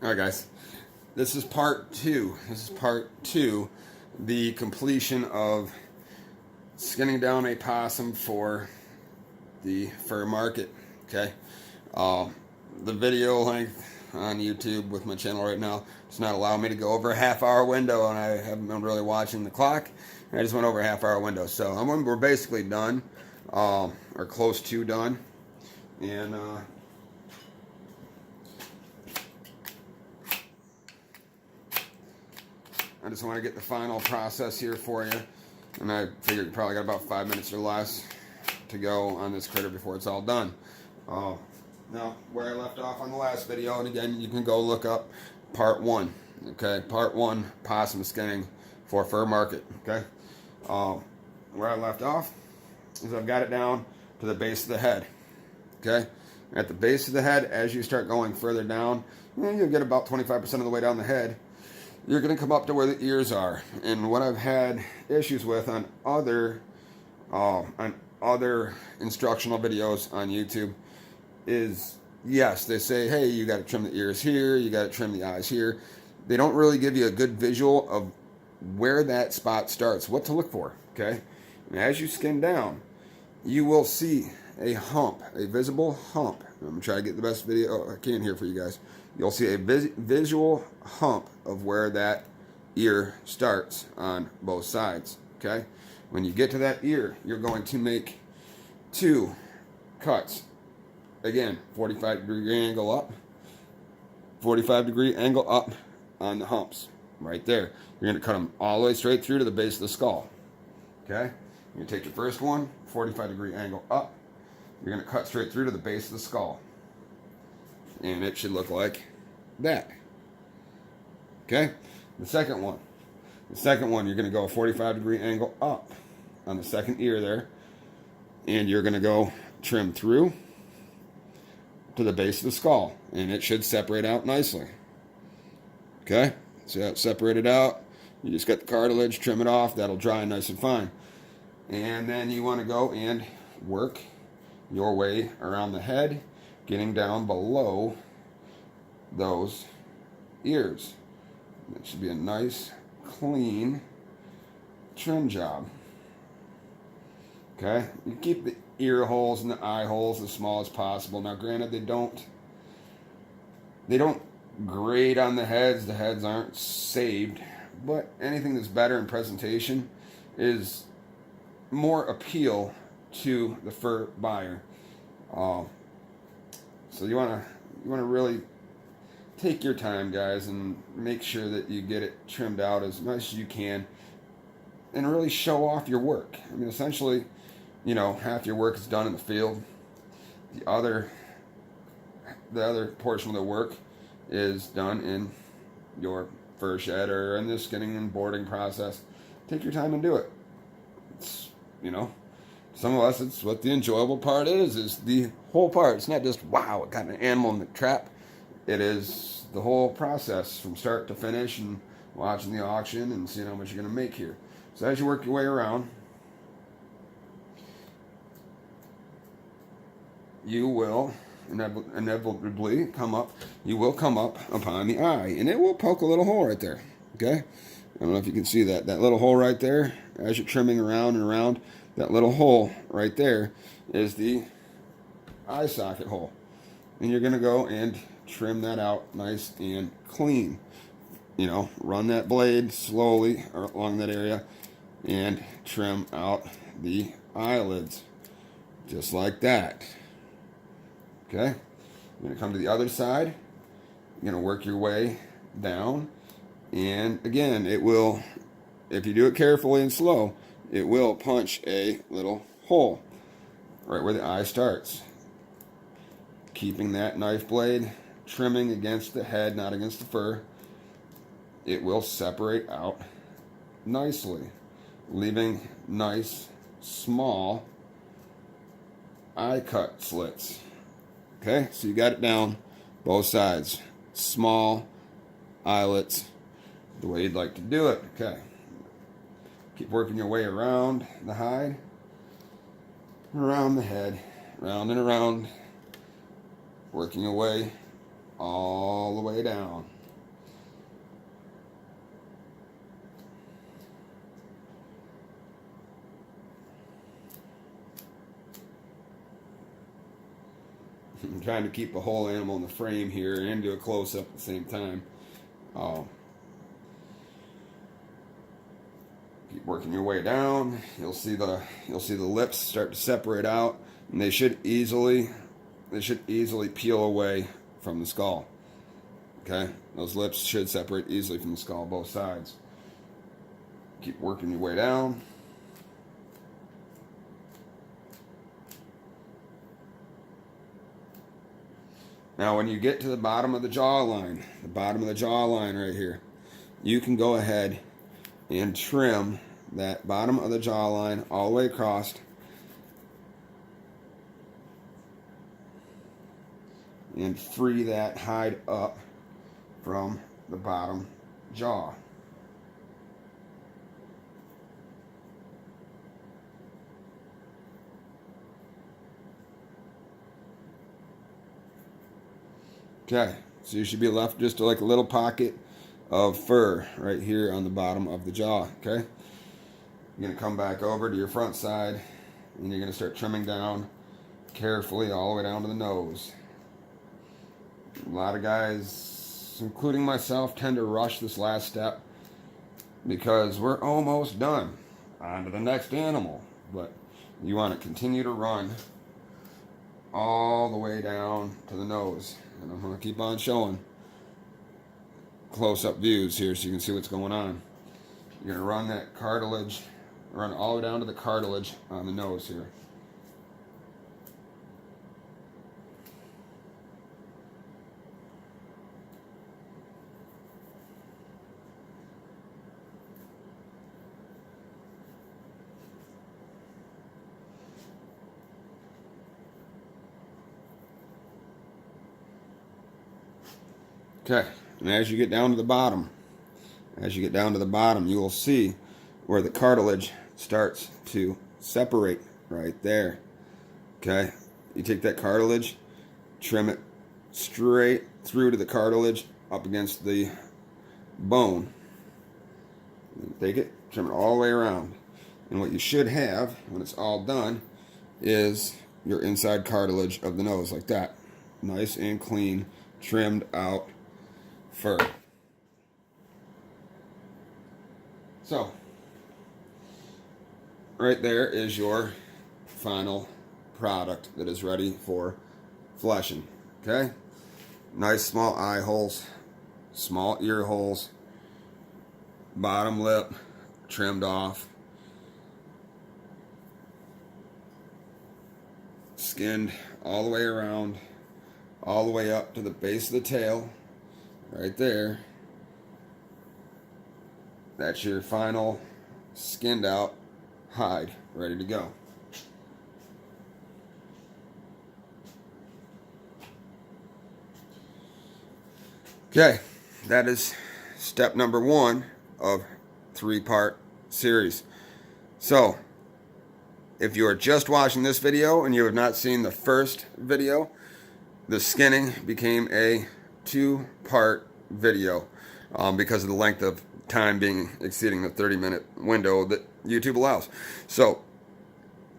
All right, guys. This is part two. The completion of skinning down a possum for the fur market. Okay. The video length on YouTube with my channel right now does not allow me to go over a half-hour window, and I haven't been really watching the clock. I just went over a half-hour window, so we're basically done, or close to done, and I just want to get the final process here for you, and I figured you probably got about 5 minutes or less to go on this critter before it's all done. Now, where I left off on the last video, and again, you can go look up part one. Okay, part one, possum skinning for fur market. Okay, where I left off is I've got it down to the base of the head. Okay, at the base of the head, as you start going further down, you'll get about 25% of the way down the head. You're going to come up to where the ears are. And what I've had issues with on other instructional videos on YouTube is, yes, they say, hey, you got to trim the ears here, you got to trim the eyes here. They don't really give you a good visual of where that spot starts, what to look for. Okay, and as you skin down, you will see a hump, a visible hump. I'm gonna try to get the best video I can here for you guys. You'll see a visual hump of where that ear starts on both sides. Okay, when you get to that ear, you're going to make two cuts. Again, 45-degree angle up, 45-degree angle up on the humps right there. You're going to cut them all the way straight through to the base of the skull. Okay, you're going to take your first one, 45-degree angle up. You're going to cut straight through to the base of the skull, and it should look like that. Okay, the second one, you're going to go a 45-degree angle up on the second ear there, and you're going to go trim through to the base of the skull, and it should separate out nicely. Okay, so that's separated out. You just got the cartilage, trim it off, that'll dry nice and fine. And then you want to go and work your way around the head, getting down below those ears. That should be a nice, clean trim job. Okay, you keep the ear holes and the eye holes as small as possible. Now, granted, they don't grade on the heads. The heads aren't saved, but anything that's better in presentation is more appeal to the fur buyer. So you want to really take your time, guys, and make sure that you get it trimmed out as much as you can, and really show off your work. I mean, essentially, half your work is done in the field. The other portion of the work is done in your fur shed or in the skinning and boarding process. Take your time and do it. It's, some of us, it's what the enjoyable part is the whole part. It's not just, wow, I got an animal in the trap. It is the whole process from start to finish, and watching the auction and seeing how much you're going to make here. So as you work your way around, you will inevitably come up upon the eye, and it will poke a little hole right there. Okay, I don't know if you can see that little hole right there. As you're trimming around and around, that little hole right there is the eye socket hole, and you're going to go and trim that out nice and clean. Run that blade slowly along that area and trim out the eyelids just like that. Okay, you're going to come to the other side. You're going to work your way down, and again, it will, if you do it carefully and slow, it will punch a little hole right where the eye starts. Keeping that knife blade trimming against the head, not against the fur, it will separate out nicely, leaving nice, small eye cut slits. Okay, so you got it down both sides. Small eyelets, the way you'd like to do it. Okay. Keep working your way around the hide, around the head, round and around, working your way all the way way down. I'm trying to keep the whole animal in the frame here and do a close-up at the same time. Keep working your way down. You'll see the lips start to separate out, and they should easily peel away from the skull. Okay, those lips should separate easily from the skull, both sides. Keep working your way down. Now, when you get to the bottom of the jawline right here, you can go ahead and trim that bottom of the jawline all the way across. And free that hide up from the bottom jaw. Okay, so you should be left just like a little pocket of fur right here on the bottom of the jaw. Okay, you're gonna come back over to your front side, and you're gonna start trimming down carefully all the way down to the nose. A lot of guys, including myself, tend to rush this last step because we're almost done. On to the next animal, but you want to continue to run all the way down to the nose. And I'm going to keep on showing close-up views here so you can see what's going on. You're going to run that cartilage, run all the way down to the cartilage on the nose here. Okay, and as you get down to the bottom, you will see where the cartilage starts to separate right there. Okay, you take that cartilage, trim it straight through to the cartilage up against the bone. Take it, trim it all the way around. And what you should have when it's all done is your inside cartilage of the nose like that. Nice and clean, trimmed out fur. So, right there is your final product that is ready for fleshing. Okay? Nice small eye holes, small ear holes, bottom lip trimmed off, skinned all the way around, all the way up to the base of the tail. Right there. That's your final skinned out hide, ready to go. Okay, that is step number 1 of 3-part series. So, if you are just watching this video and you have not seen the first video, the skinning became a 2-part video because of the length of time being exceeding the 30-minute window that YouTube allows. So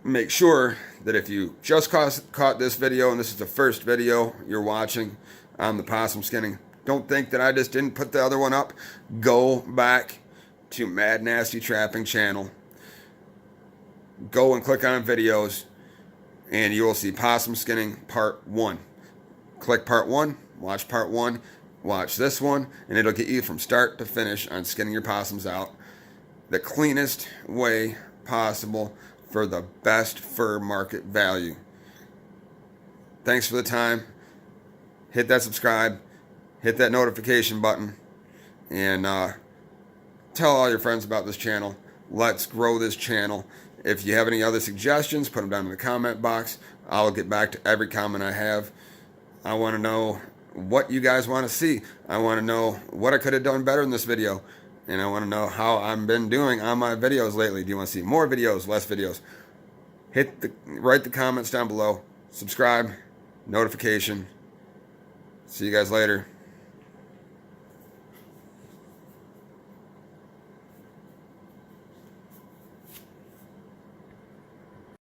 make sure that if you just caught this video and this is the first video you're watching on the possum skinning, don't think that I just didn't put the other one up. Go back to Mad Nasty Trapping channel. Go and click on videos and you will see possum skinning part 1. Click part 1. Watch part 1, watch this one, and it'll get you from start to finish on skinning your possums out the cleanest way possible for the best fur market value. Thanks for the time. Hit that subscribe, hit that notification button, and tell all your friends about this channel. Let's grow this channel. If you have any other suggestions, put them down in the comment box. I'll get back to every comment I have. I want to know what you guys want to see. I want to know what I could have done better in this video. And I want to know how I've been doing on my videos lately. Do you want to see more videos, less videos? Write the comments down below. Subscribe, notification. See you guys later.